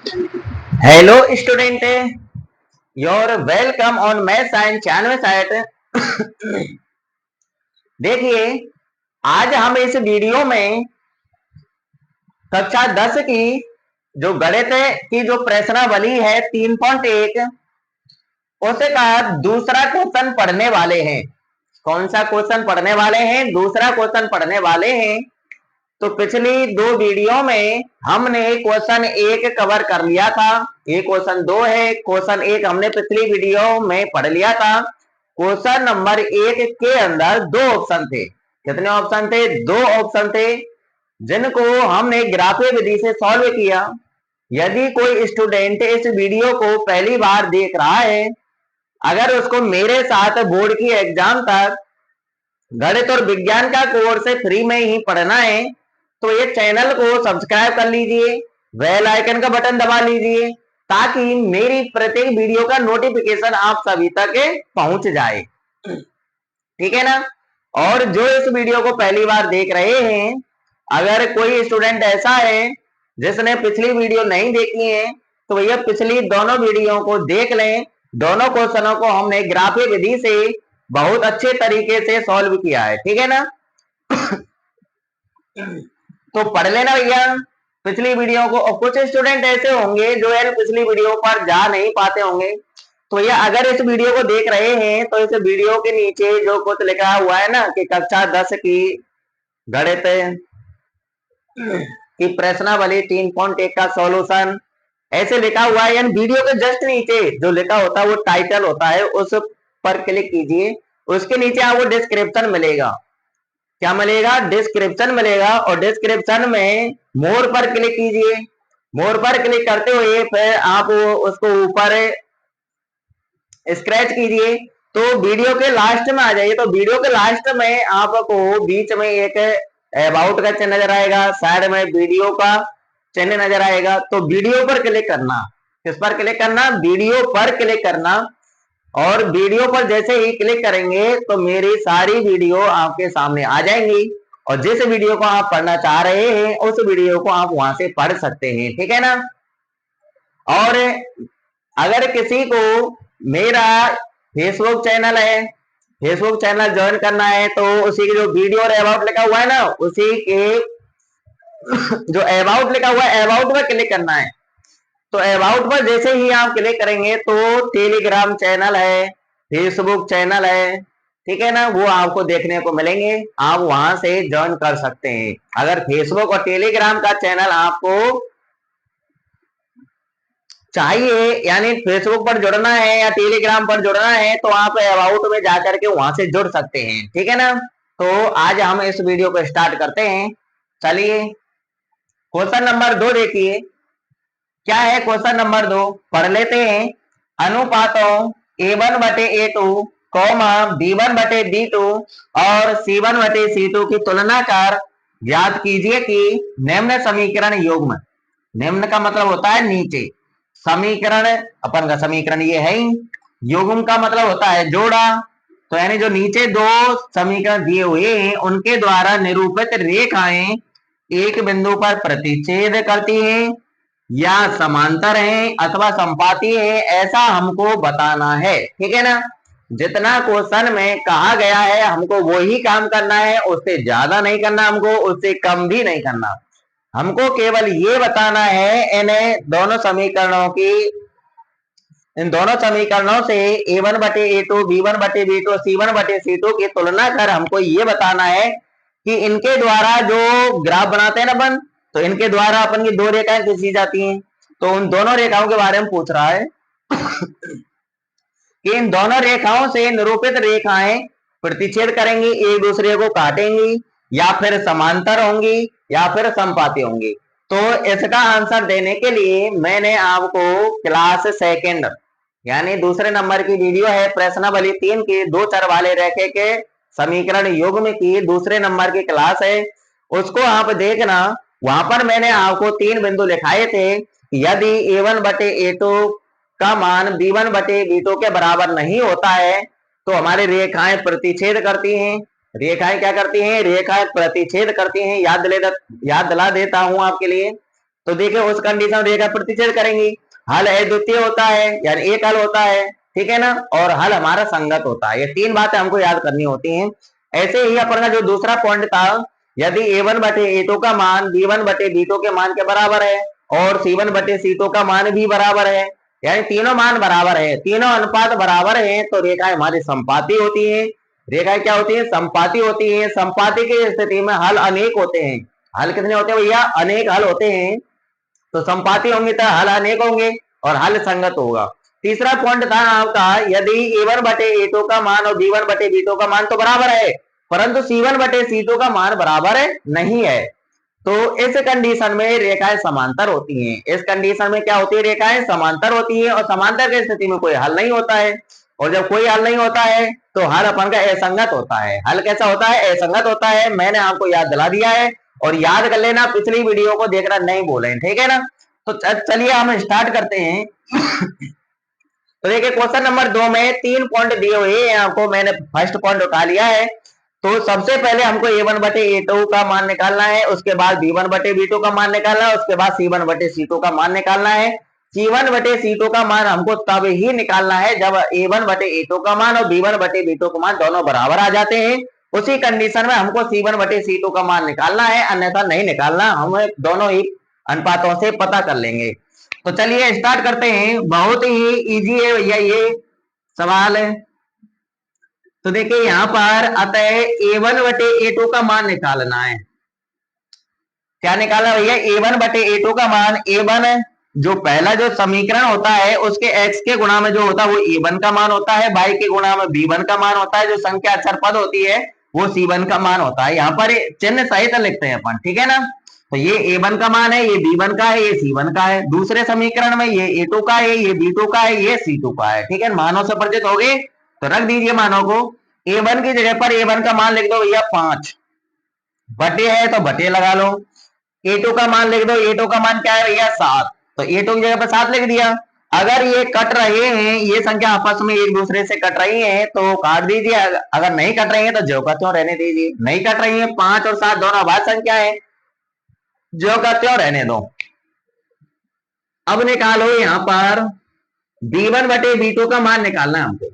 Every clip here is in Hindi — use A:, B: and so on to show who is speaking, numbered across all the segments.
A: Hello student, your welcome on math science 96 देखिए, आज हम इस वीडियो में कक्षा 10 की जो गणित की जो प्रश्नावली है 3.1 उसका दूसरा क्वेश्चन पढ़ने वाले हैं। कौन सा क्वेश्चन पढ़ने वाले हैं? दूसरा क्वेश्चन पढ़ने वाले हैं। तो पिछली दो वीडियो में हमने क्वेश्चन एक कवर कर लिया था, ये क्वेश्चन दो है। क्वेश्चन एक हमने पिछली वीडियो में पढ़ लिया था। क्वेश्चन नंबर एक के अंदर दो ऑप्शन थे। कितने ऑप्शन थे? दो ऑप्शन थे, जिनको हमने ग्राफीय विधि से सॉल्व किया। यदि कोई स्टूडेंट इस वीडियो को पहली बार देख रहा है, अगर उसको मेरे साथ बोर्ड की एग्जाम तक गणित और विज्ञान का कोर्स फ्री में ही पढ़ना है, तो ये चैनल को सब्सक्राइब कर लीजिए, बेल आइकन का बटन दबा लीजिए, ताकि मेरी प्रत्येक वीडियो का नोटिफिकेशन आप सभी तक पहुंच जाए। ठीक है ना? और जो इस वीडियो को पहली बार देख रहे हैं, अगर कोई स्टूडेंट ऐसा है जिसने पिछली वीडियो नहीं देखी है, तो भैया पिछली दोनों वीडियो को देख लें। दोनों क्वेश्चनों को हमने ग्राफीय विधि से बहुत अच्छे तरीके से सॉल्व किया है। ठीक है ना? तो पढ़ लेना भैया पिछली वीडियो को। और कुछ स्टूडेंट ऐसे होंगे जो यार पिछली वीडियो पर जा नहीं पाते होंगे, तो ये अगर इस वीडियो को देख रहे हैं तो इस वीडियो के नीचे जो कुछ लिखा हुआ है ना कि कक्षा 10 की गणित की प्रश्नावली 3.1 का सॉल्यूशन, ऐसे लिखा हुआ है। यानी वीडियो के जस्ट नीचे जो लिखा होता है वो टाइटल होता है, उस पर क्लिक कीजिए। उसके नीचे आपको डिस्क्रिप्शन मिलेगा। क्या मिलेगा? डिस्क्रिप्शन मिलेगा। और डिस्क्रिप्शन में मोर पर क्लिक कीजिए। मोर पर क्लिक करते हुए फिर आप उसको ऊपर स्क्रैच कीजिए, तो वीडियो के लास्ट में आ जाइए। तो वीडियो के लास्ट में आपको बीच में एक अबाउट का चिन्ह नजर आएगा, साइड में वीडियो का चिन्ह नजर आएगा। तो वीडियो पर क्लिक करना। किस पर क्लिक करना? वीडियो पर क्लिक करना। और वीडियो पर जैसे ही क्लिक करेंगे तो मेरी सारी वीडियो आपके सामने आ जाएंगी, और जिस वीडियो को आप पढ़ना चाह रहे हैं उस वीडियो को आप वहां से पढ़ सकते हैं। ठीक है ना? और अगर किसी को मेरा फेसबुक चैनल है, फेसबुक चैनल ज्वाइन करना है, तो उसी की जो वीडियो और अबाउट लिखा हुआ है ना, उसी के जो अबाउट लिखा हुआ है अबाउट पर क्लिक करना है। तो अबाउट पर जैसे ही आप क्लिक करेंगे तो टेलीग्राम चैनल है, फेसबुक चैनल है, ठीक है ना, वो आपको देखने को मिलेंगे। आप वहां से ज्वाइन कर सकते हैं। अगर फेसबुक और टेलीग्राम का चैनल आपको चाहिए, यानी फेसबुक पर जुड़ना है या टेलीग्राम पर जुड़ना है, तो आप अबाउट में जाकर के वहां से जुड़ सकते हैं। ठीक है ना? तो आज हम इस वीडियो को स्टार्ट करते हैं। चलिए क्वेश्चन नंबर 2 देखिए। क्या है क्वेश्चन नंबर 2? पढ़ लेते हैं। अनुपातों A1 बटे A2 कॉमा B1 बटे B2 और C1 बटे C2 की तुलना कर ज्ञात कीजिए कि निम्न समीकरण युग्म, निम्न का मतलब होता है नीचे, समीकरण अपन का समीकरण ये है ही, युग्म का मतलब होता है जोड़ा। तो यानी जो नीचे दो समीकरण दिए हुए हैं उनके द्वारा निरूपित रेखाएं एक बिंदु पर प्रतिच्छेद करती हैं या समांतर हैं अथवा संपाती हैं, ऐसा हमको बताना है। ठीक है ना? जितना क्वेश्चन में कहा गया है हमको वही काम करना है, उससे ज्यादा नहीं करना, हमको उससे कम भी नहीं करना। हमको केवल ये बताना है इन दोनों समीकरणों से A1 बटे A2, B1 बटे B2, C1 बटे C2 की तुलना कर हमको ये बताना है कि इनके द्वारा जो ग्राफ बनाते हैं ना अपन, तो इनके द्वारा अपन की दो रेखाएं खींची जाती हैं। तो उन दोनों रेखाओं के बारे में पूछ रहा है कि इन दोनों रेखाओं से निरूपित रेखाएं प्रतिच्छेद करेंगी, एक दूसरे को काटेंगी, या फिर समांतर होंगी, या फिर समपाती होंगी। तो इसका आंसर देने के लिए मैंने आपको क्लास सेकंड यानी दूसरे नंबर की वीडियो है प्रश्नावली 3 की दो चर वाले रेखे के समीकरण युग्म की दूसरे नंबर की क्लास है, उसको आप देखना। वहां पर मैंने आपको तीन बिंदु लिखाए थे। यदि A1 बटे A2 का मान B1 बटे B2 के बराबर नहीं होता है तो हमारी रेखाएं प्रतिच्छेद करती हैं। रेखाएं क्या करती हैं? रेखाएं प्रतिच्छेद करती हैं। याद दिला देता हूं आपके लिए। तो देखिए उस कंडीशन में रेखा प्रतिच्छेद करेंगी। हल अद्वितीय होता है यानी एक हल होता है, ठीक है ना, और हल हमारा संगत होता है। ये तीन बातें हमको याद करनी होती हैं। ऐसे ही अपन का जो दूसरा पॉइंट था, यदि a1 बटे a2 का मान b1 बटे b2 के मान के बराबर है और c1 बटे c2 का मान भी बराबर है, यानी तीनों मान बराबर है, तीनों अनुपात बराबर है, तो रेखाएं हमारी संपाती होती है। रेखाएं क्या होती है? संपाती होती है। संपाती की स्थिति में हल अनेक होते हैं। हल कितने होते हैं भैया? अनेक हल होते हैं। तो संपाती होंगे तो हल अनेक होंगे और हल संगत होगा। तीसरा पॉइंट था आपका, यदि a1 बटे a2 का मान और b1 बटे b2 का मान तो बराबर है, परंतु c1 बटे c2 का मान बराबर नहीं है, तो इस कंडीशन में रेखाएं समांतर होती हैं। इस कंडीशन में क्या होती है? रेखाएं समांतर होती है, और समांतर की स्थिति में कोई हल नहीं होता है। और जब कोई हल नहीं होता है तो हल अपन का असंगत होता है। हल कैसा होता है? असंगत होता है। मैंने आपको याद दिला दिया है, और याद कर लेना, पिछली वीडियो को देखना नहीं बोले, ठीक है ना। तो चलिए हम स्टार्ट करते हैं। तो देखिए क्वेश्चन नंबर 2 में 3 पॉइंट दिए हुए हैं आपको, मैंने फर्स्ट पॉइंट उठा लिया है। तो सबसे पहले हमको a1 बटे a2 का मान निकालना है, उसके बाद b1 बटे b2 का मान निकालना है, उसके बाद c1 बटे c2 का मान निकालना है। c1 बटे c2 का मान हमको तब ही निकालना है जब a1 बटे a2 का मान और b1 बटे b2 का मान दोनों बराबर आ जाते हैं। उसी कंडीशन में हमको c1 बटे c2 का मान निकालना है, अन्यथा नहीं निकालना। हम दोनों ही अनुपातों से पता कर लेंगे। तो चलिए स्टार्ट करते हैं। बहुत ही इजी है भैया ये सवाल है। तो देखिए यहां पर अतः a1 बटे a2 का मान निकालना है। क्या निकालना भैया? a1 बटे a2 का मान। a1 जो पहला जो समीकरण होता है उसके x के गुणा में जो होता है वो a1 का मान होता है, y के गुणा में b1 का मान होता है, जो संख्या अक्षर पद होती है वो c1 का मान होता है। यहाँ पर चिन्ह सहित लिखते हैं अपन, ठीक है ना। तो ये a1 का मान है, ये b1 का है, ये c1 का है। दूसरे समीकरण में ये a2 का है, ये b2 का है, ये c2 का है, ठीक है। मानों से परिचित हो गए तो रख दीजिए मानों को। a1 की जगह पर a1 का मान लिख दो भैया 5, बटे है तो बटे लगा लो। a2 का मान लिख दो, a2 का मान क्या है भैया? 7, तो a2 की जगह पर 7 लिख दिया। अगर ये कट रहे हैं, ये संख्या आपस में एक दूसरे से कट रही है तो काट दीजिए, अगर नहीं कट रही है तो जो का त्यों रहने दीजिए। नहीं कट रही है, 5 और 7 दोनों अभाज्य संख्या है, जो का त्यों रहने दो। अब निकालो यहाँ पर b1 बटे b2 का मान निकालना है हमको।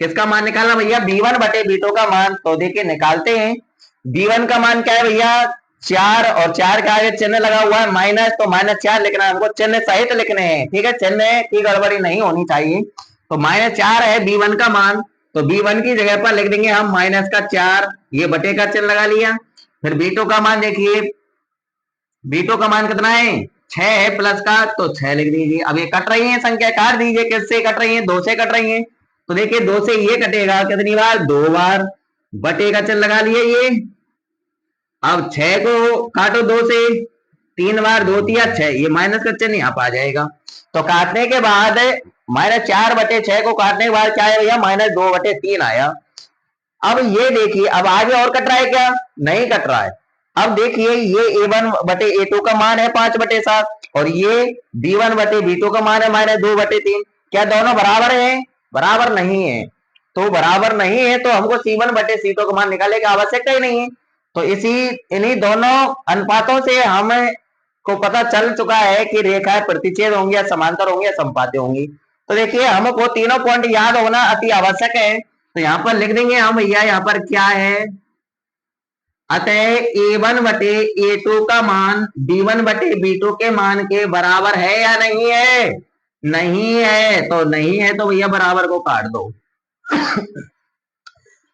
A: किसका मान निकालना भैया? b1 बटे b2 का मान। तो देखिए निकालते हैं। b1 का मान क्या है भैया? 4, और 4 का आगे चिन्ह लगा हुआ है माइनस, तो -4 लिखना है हमको, चिन्ह सहित लिखने हैं, ठीक है। चिन्ह की गड़बड़ी नहीं होनी चाहिए। तो -4 है b1 का मान, तो b1 की जगह पर लिख देंगे हम -4, ये बटे का चिन्ह लगा लिया। फिर b2 का मान देखिए, b2 का मान कितना है? 6 है प्लस का, तो 6 लिख दीजिए। अब ये कट रही है संख्या, काट दीजिए। किससे कट रही है? 2 से कट रही है, तो देखिए 2 से ये कटेगा कितनी बार? 2 बार। बटे का चिन्ह लगा लिए ये। अब 6 को काटो 2 से, 3 बार, 2 तिया 6, ये माइनस का चिन्ह यहाँ पर आ जाएगा। तो काटने के बाद -4 बटे 6 को काटने के बाद क्या है भैया? -2 बटे 3 आया। अब ये देखिए, अब आगे और कट रहा है क्या? नहीं कट रहा है। अब देखिए ये a1 बटे a2 का मान है 5 बटे 7, और ये b1 बटे b2 का मान है -2 बटे 3। क्या दोनों बराबर हैं? बराबर नहीं है। तो बराबर नहीं है तो हमको c1 बटे c2 का मान निकालने की आवश्यकता ही नहीं है। तो इन्हीं दोनों अनुपातों से हमें को पता चल चुका है कि रेखाएं प्रतिच्छेद होंगी या समांतर होंगी या संपाती होंगी। तो देखिए हमको तीनों पॉइंट याद होना अति आवश्यक है। तो यहाँ पर लिख देंगे हम भैया, यहाँ पर क्या है? अतः a1 बटे a2 का मान b1 बटे b2 के मान के बराबर है या नहीं है? नहीं है। तो नहीं है तो भैया बराबर को काट दो।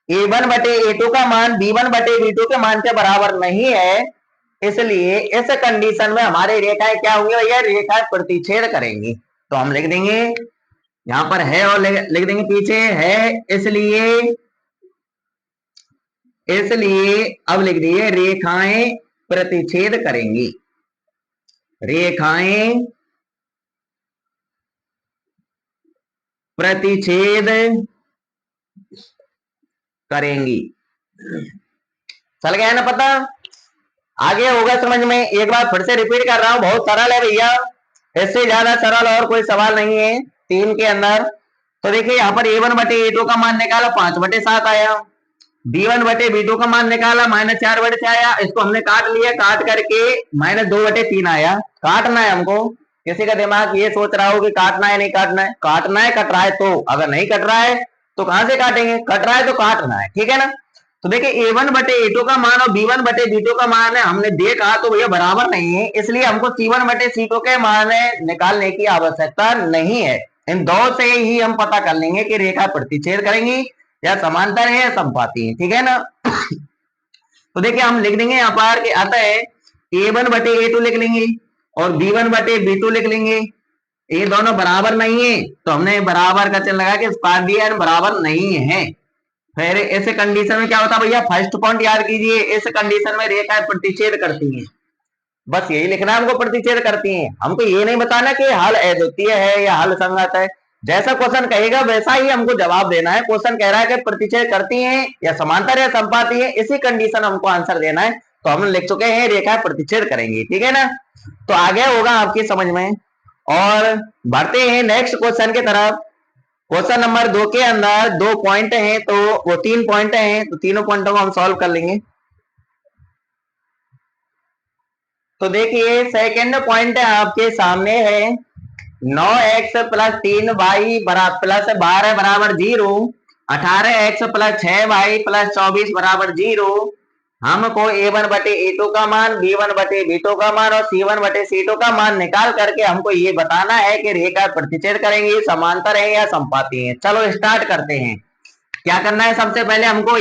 A: a1 बटे a2 का मान b1 बटे b2 के मान के बराबर नहीं है, इसलिए इस कंडीशन में हमारी रेखाएं क्या होंगी भैया? रेखाएं प्रतिच्छेद करेंगी। तो हम लिख देंगे यहाँ पर है, और लिख देंगे पीछे है, इसलिए अब लिख दिए रेखाएं प्रतिच्छेद करेंगी। रेखाएं प्रतिच्छेद करेंगी। चल गया ना पता? आगे होगा समझ में। एक बार फिर से रिपीट कर रहा हूं, बहुत सरल है भैया, इससे ज्यादा सरल और कोई सवाल नहीं है 3 के अंदर। तो देखिए यहाँ पर a1 बटे a2 का मान निकालो, 5 बटे 7 आया। b1/b2 का मान निकाला, -4/6 आया, इसको हमने काट लिया, काट करके -2/3 आया। काटना है हमको। किसी का दिमाग ये सोच रहा हो कि काटना है नहीं काटना है, काटना है, कट रहा है तो, अगर नहीं कट रहा है तो कहां से काटेंगे, कट रहा है तो काटना है, ठीक है ना। तो देखिए a1/a2 का मान और b1/b2 का मान है, हमने देखा तो भैया बराबर नहीं है, इसलिए हमको c1/c2 के मान निकालने की आवश्यकता नहीं है। इन दो से ही हम पता कर लेंगे कि रेखा प्रतिच्छेद करेंगी या समांतर है या समपाती है, ठीक है ना। तो देखिए हम लिख देंगे यहाँ पर कि अतः a1/a2 लिख लेंगे और b1/b2 लिख लेंगे। ये दोनों बराबर नहीं है तो हमने बराबर का चिन्ह लगा के काट दिया, बराबर नहीं है। फिर इस कंडीशन में क्या होता है भैया, फर्स्ट पॉइंट याद कीजिए, इस कंडीशन में रेखा प्रतिच्छेद करती है, बस यही लिखना है हमको, प्रतिच्छेद करती हैं। हमको ये नहीं बताना कि हल अद्वितीय है या हल संगत है, जैसा क्वेश्चन कहेगा वैसा ही हमको जवाब देना है। क्वेश्चन कह रहा है कि प्रतिच्छेद करती हैं या समांतर या संपाती है, इसी कंडीशन हमको आंसर देना है। तो हम लिख चुके हैं रेखा प्रतिच्छेद करेंगी, ठीक है ना। तो आगे होगा आपकी समझ में। और बढ़ते हैं नेक्स्ट क्वेश्चन की तरफ। क्वेश्चन नंबर 2 के अंदर 2 पॉइंट हैं, तो वो 3 पॉइंट हैं, तो तीनों पॉइंटों को हम सॉल्व कर लेंगे। तो देखिए सेकंड पॉइंट आपके सामने है, 9x + 3y प्लस 12 बराबर 0, 18x + 6y + 24 बराबर 0। हमको a1/a2 का मान, b1/b2 का मान और c1/c2 का मान निकाल करके हमको ये बताना है कि रेखा प्रतिच्छेद करेंगी, समांतर है या समपाती है। चलो स्टार्ट करते हैं। क्या करना है, सबसे पहले हमको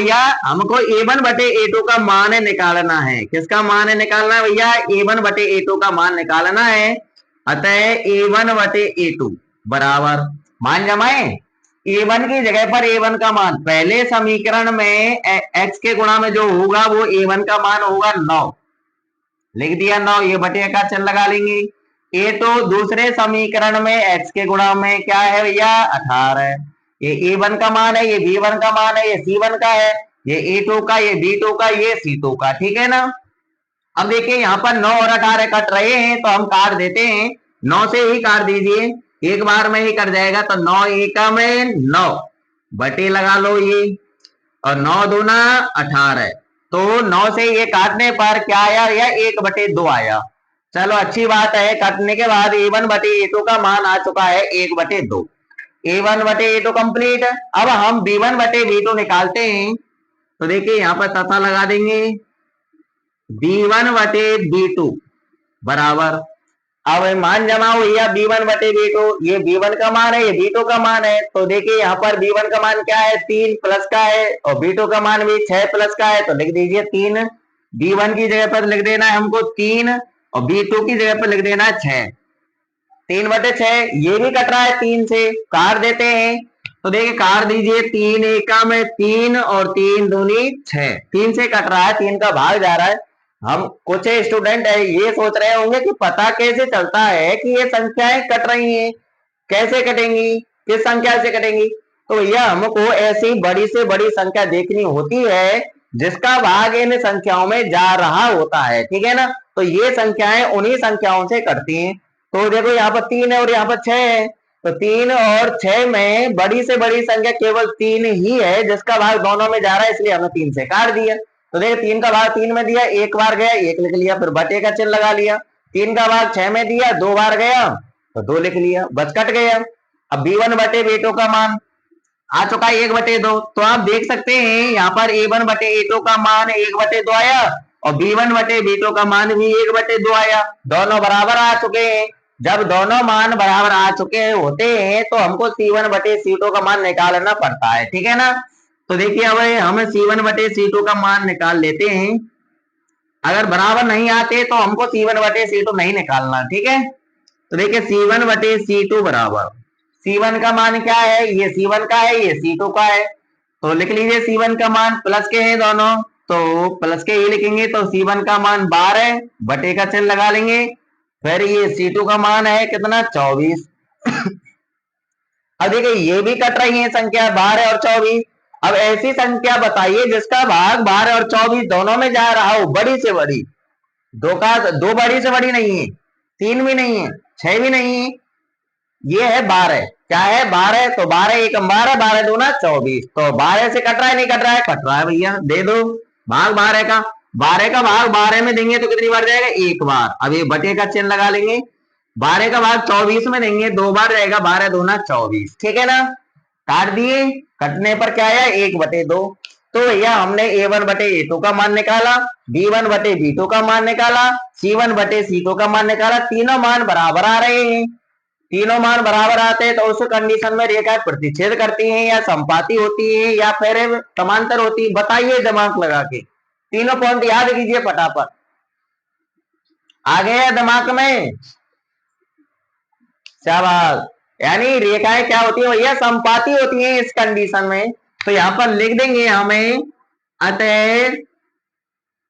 A: a1/a2 का मान निकालना है। किसका मान निकालना है भैया, a1/a2 का मान निकालना है। अतः a1/a2 बराबर, मान जमाए, a1 की जगह पर a1 का मान, पहले समीकरण में x के गुणा में जो होगा वो a1 का मान होगा 9, लिख दिया 9, ये बटे का चिन्ह लगा लेंगे। a2 दूसरे समीकरण में x के गुणा में क्या है भैया, 18, ये a1 का मान है, ये b1 का मान है, ये c1 का है, ये a2 का, ये b2 का, ये c2 का, ठीक है ना। अब देखिए यहाँ पर 9 और 18 कट रहे हैं तो हम काट देते हैं, 9 से ही काट दीजिए, एक बार में ही कट जाएगा। तो 9 एकम में 9, बटे लगा लो ये, और 9 दूना 18, तो 9 से ये काटने पर क्या आया, यह 1/2 आया। चलो अच्छी बात है, काटने के बाद a1/a2 का मान आ चुका है 1/2, a1/a2 कंप्लीट। अब हम b1/b2 निकालते हैं। तो देखिए यहाँ पर तथा लगा देंगे, b1/b2 बराबर, अब मान जमाओ भैया b1/b2, ये b1 का मान है, ये b2 का मान है। तो देखिए यहाँ पर b1 का मान क्या है, 3 प्लस का है, और b2 का मान भी 6 प्लस का है, तो लिख दीजिए 3। b1 की जगह पर लिख देना है हमको 3 और b2 की जगह पर लिख देना है 6। 3/6, ये भी कट रहा है 3 से, काट देते हैं। तो देखिए काट दीजिए, 3 एका में 3 और 3 दूनी 6, 3 से कट रहा है, 3 का भाग जा रहा है। हम कुछ स्टूडेंट है ये सोच रहे होंगे कि पता कैसे चलता है कि ये संख्याएं कट रही हैं, कैसे कटेंगी, किस संख्या से कटेंगी। तो भैया हमको ऐसी बड़ी से बड़ी संख्या देखनी होती है जिसका भाग इन संख्याओं में जा रहा होता है, ठीक है ना। तो ये संख्याएं उन्हीं संख्याओं से कटती हैं। तो देखो यहाँ पर 3 है और यहाँ पर 6 है, तो 3 और 6 में बड़ी से बड़ी संख्या केवल 3 ही है जिसका भाग दोनों में जा रहा है, इसलिए हमने 3 से काट दिया। तो देखिए 3 का भाग 3 में दिया, एक बार गया 1 लिख लिया, फिर बटे का चिन्ह लगा लिया। 3 का भाग 6 में दिया, 2 बार गया तो 2 लिख लिया, बस कट गया। अब b1/b2 का मान आ चुका है 1/2। तो आप देख सकते हैं यहाँ पर a1/a2 का मान 1/2 आया और b1/b2 का मान भी 1/2 आया, दोनों बराबर आ चुके हैं। जब दोनों मान बराबर आ चुके होते हैं तो हमको c1/c2 का मान निकालना पड़ता है, ठीक है ना। तो देखिए अब हम c1/c2 का मान निकाल लेते हैं। अगर बराबर नहीं आते तो हमको c1/c2 नहीं निकालना, ठीक है। तो देखिए c1/c2 बराबर, c1 का मान क्या है, ये c1 का है, ये c2 का है, तो लिख लीजिए c1 का मान, प्लस के हैं दोनों तो प्लस के ही लिखेंगे। तो c1 का मान 12, बटे का चिन्ह लगा लेंगे। फिर ये c2 का मान है कितना, 24। अब देखिए ये भी कट रही है संख्या 12 और 24। अब ऐसी संख्या बताइए जिसका भाग 12 और 24 दोनों में जा रहा हो, बड़ी से बड़ी, दो बड़ी से बड़ी नहीं है, 3 भी नहीं है, 6 भी नहीं है, ये है 12, क्या है 12, तो 12 एक 12, 12 दूना 24, तो 12 से कट रहा है नहीं कट रहा है, कट रहा है भैया, दे दो भाग 12 का, 12 का भाग 12 में देंगे तो कितनी बार जाएगा, एक बार, अब ये बटे का चिन्ह लगा लेंगे, 12 का भाग 24 में देंगे, दो बार जाएगा, 12 दूना 24, ठीक है ना, काट दिए, कटने पर क्या आया 1/2, तो भैया हमने a1 बटे a2 का मान निकाला, b1 बटे b2 का मान निकाला, c1 बटे c2 का मान निकाला, तीनों मान बराबर आ रहे हैं, तीनों मान बराबर आते हैं तो उस कंडीशन में रेखाएं प्रतिच्छेद करती हैं या संपाती होती है या फिर समांतर होती है, बताइए दिमाग लगा के, तीनों पॉइंट याद कीजिए फटाफट, आ गया दिमाग में, शाबाश, यानी रेखाएं क्या होती है भैया, संपाती होती हैं इस कंडीशन में, तो यहां पर लिख देंगे हमें, अतः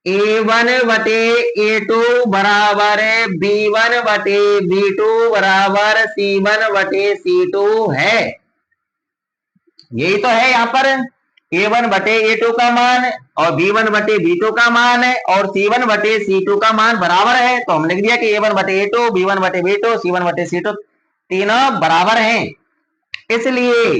A: a1 बटे a2 बराबर b1 बटे b2 बराबर c1 बटे c2 है, यही तो है यहाँ पर, a1 बटे a2 का मान और b1 बटे b2 का मान है और c1 बटे c2 का मान बराबर है, तो हम लिख दिया कि a1 बटे a2, b1 बटे b2, c1 बटे c2 तीनों बराबर हैं, इसलिए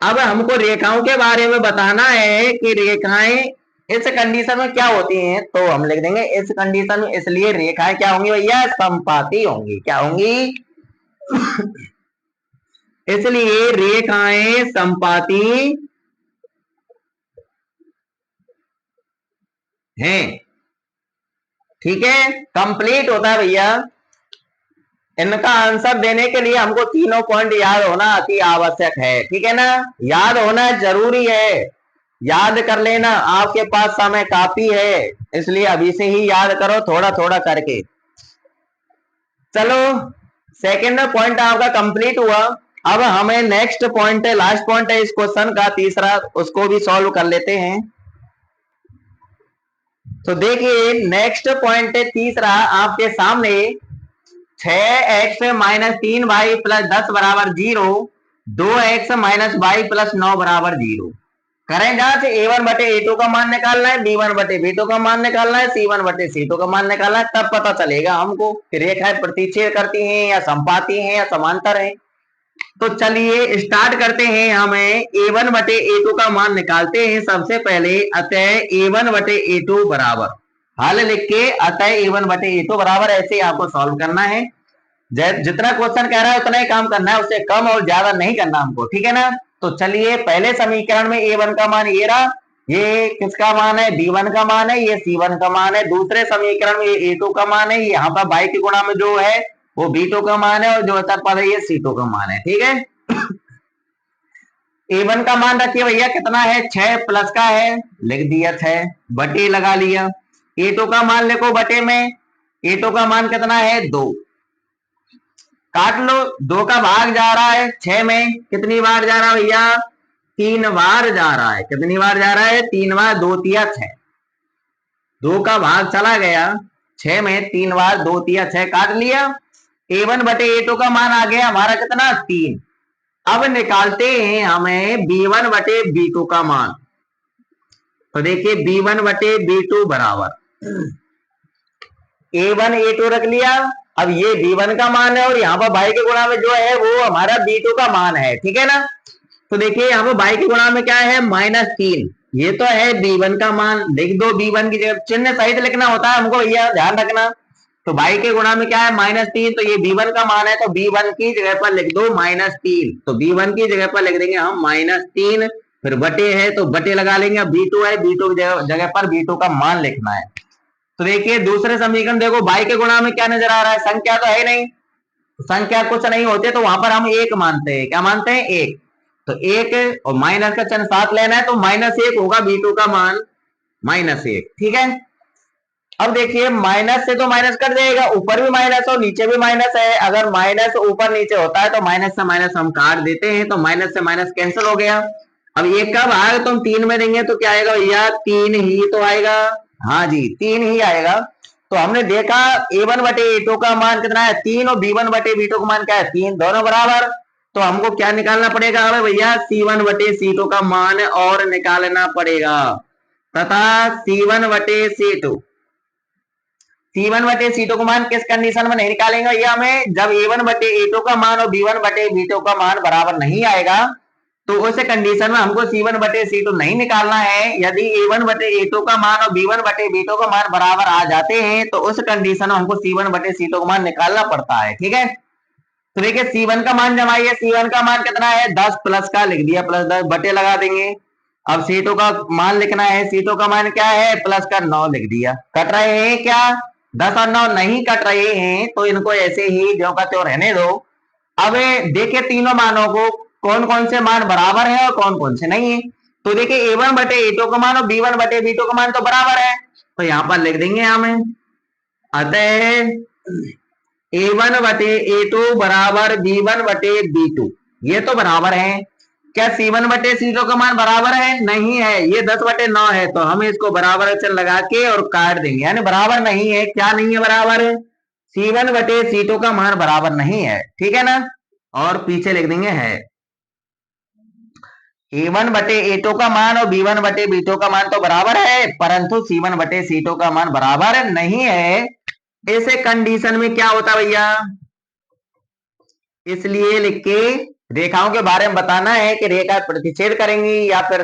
A: अब हमको रेखाओं के बारे में बताना है कि रेखाएं इस कंडीशन में क्या होती हैं, तो हम लिख देंगे इस कंडीशन में, इसलिए रेखाएं क्या होंगी भैया, संपाती होंगी, क्या होंगी इसलिए रेखाएं संपाती हैं, ठीक है, कंप्लीट होता है भैया, इनका आंसर देने के लिए हमको तीनों पॉइंट याद होना अति आवश्यक है, ठीक है ना, याद होना जरूरी है, याद कर लेना, आपके पास समय काफी है, इसलिए अभी से ही याद करो थोड़ा थोड़ा करके, चलो सेकंड पॉइंट आपका कंप्लीट हुआ, अब हमें नेक्स्ट पॉइंट है, लास्ट पॉइंट है इस क्वेश्चन का तीसरा, उसको भी सॉल्व कर लेते हैं, तो देखिए नेक्स्ट पॉइंट है तीसरा आपके सामने, 6x माइनस 3y प्लस 10 बराबर 0, 2x माइनस वाई प्लस 9 बराबर 0, करें जांच, a1 बटे a2 का मान निकालना है, b1 बटे b2 का मान निकालना है, c1 बटे c2 का मान निकालना है, तब पता चलेगा हमको कि रेखाएं प्रतिच्छेद करती हैं या संपाती हैं या समांतर हैं, तो चलिए स्टार्ट करते हैं, हमें a1 बटे a2 का मान निकालते हैं सबसे पहले, अतः a1 बटे a2 बराबर, हाल लिख के अतः a1 बटे a2 बराबर, ऐसे आपको सॉल्व करना है, जितना क्वेश्चन कह रहा है उतना ही काम करना है, उससे कम और ज्यादा नहीं करना हमको, ठीक है ना, तो चलिए पहले समीकरण में a1 का मान ये रहा, ये किसका मान है, b1 का मान है, ये c1 का मान है, दूसरे समीकरण में ये a2 का मान है, यहाँ पर y के गुणा में जो है वो b2 का मान है और जो पद है ये c2 का मान है, ठीक है, a1 का मान रखिए भैया कितना है, 6 प्लस का है, लिख दिया 6, बटे लगा लिया, a2 का मान लिखो बटे में, a2 का मान कितना है 2, काट लो, 2 का भाग जा रहा है 6 में, कितनी बार जा रहा है भैया, 3 बार जा रहा है, कितनी बार जा रहा है, 3 बार, 2 तिया 6, 2 का भाग चला गया 6 में, 3 बार 2 तिया 6, काट लिया, a1 बटे a2 का मान आ गया हमारा कितना 3, अब निकालते हैं हमें b1 बटे b2 का मान, तो देखिए b1 बटे b2 बराबर, a1 a2 रख लिया, अब ये b1 का मान है और यहाँ पर y के गुणा में जो है वो हमारा b2 का मान है, ठीक है ना, तो देखिए यहाँ पर y के गुणा में क्या है -3, ये तो है b1 का मान, लिख दो b1 की जगह, चिन्ह सहित लिखना होता है हमको भैया, ध्यान रखना, तो y के गुणा में क्या है -3, तो ये b1 का मान है, तो b1 की जगह पर लिख दो -3, तो b1 की जगह पर लिख देंगे हम -3, फिर बटे है तो बटे लगा लेंगे, b2 है, b2 की जगह पर b2 का मान लिखना है, तो देखिए दूसरे समीकरण देखो, y के गुणा में क्या नजर आ रहा है, संख्या तो है नहीं, संख्या कुछ नहीं होते तो वहां पर हम एक मानते हैं, क्या मानते हैं एक, तो एक और माइनस का चिन्ह साथ लेना है, तो -1 होगा b2 का मान, -1, ठीक है, अब देखिए माइनस से तो माइनस कट जाएगा, ऊपर भी माइनस और नीचे भी माइनस है, अगर माइनस ऊपर नीचे होता है तो माइनस से माइनस हम काट देते हैं, तो माइनस से माइनस कैंसिल हो गया, अब एक का भाग तुम 3 में देंगे तो क्या आएगा भैया, 3 ही तो आएगा, हाँ जी 3 ही आएगा, तो हमने देखा a1 बटे a2 का मान कितना है 3 और b1 बटे b2 का मान क्या है 3, दोनों बराबर, तो हमको क्या निकालना पड़ेगा अब भैया, c1 बटे c2 का मान और निकालना पड़ेगा, तथा c1 बटे c2 C1 बटे C2 का मान किस कंडीशन में नहीं निकालेंगे ये हमें, जब A1 बटे A2 का मान और B1 बटे B2 का मान बराबर नहीं आएगा तो उस कंडीशन में हमको C1 बटे C2 नहीं निकालना है। यदि A1 बटे A2 का मान और B1 बटे B2 का मान बराबर आ जाते हैं तो उस कंडीशन में हमको C1 बटे C2 का मान निकालना पड़ता है। ठीक है, तो देखिए C1 का मान जमाइए, C1 का मान कितना है 10 प्लस का लिख दिया, प्लस 10 बटे लगा देंगे। अब C2 का मान लिखना है, C2 का मान क्या है प्लस का 9 लिख दिया। कट रहे हैं क्या, 10 और 9 नहीं कट रहे हैं तो इनको ऐसे ही ज्यों का त्यों रहने दो। अब देखिए तीनों मानों को कौन कौन से मान बराबर है और कौन कौन से नहीं है। तो देखिए A1 बटे A2 का मान और B1 बटे B2 का मान तो बराबर है, तो यहां पर लिख देंगे हमें, अतः A1 बटे A2 बराबर B1 बटे B2 ये तो बराबर है। क्या C1 बटे C2 का मान बराबर है, नहीं है, ये 10 बटे 9 है, तो हम इसको बराबर अक्षर लगा के और काट देंगे, यानी बराबर नहीं है। क्या नहीं है बराबर, C1 बटे C2 का मान बराबर नहीं है। ठीक है ना, और पीछे लिख देंगे है A1 बटे A2 का मान और B1 बटे B2 का मान तो बराबर है, परंतु C1 बटे C2 का मान बराबर नहीं है। ऐसे कंडीशन में क्या होता भैया, इसलिए लिख के रेखाओं के बारे में बताना है कि रेखा प्रतिच्छेद करेंगी या फिर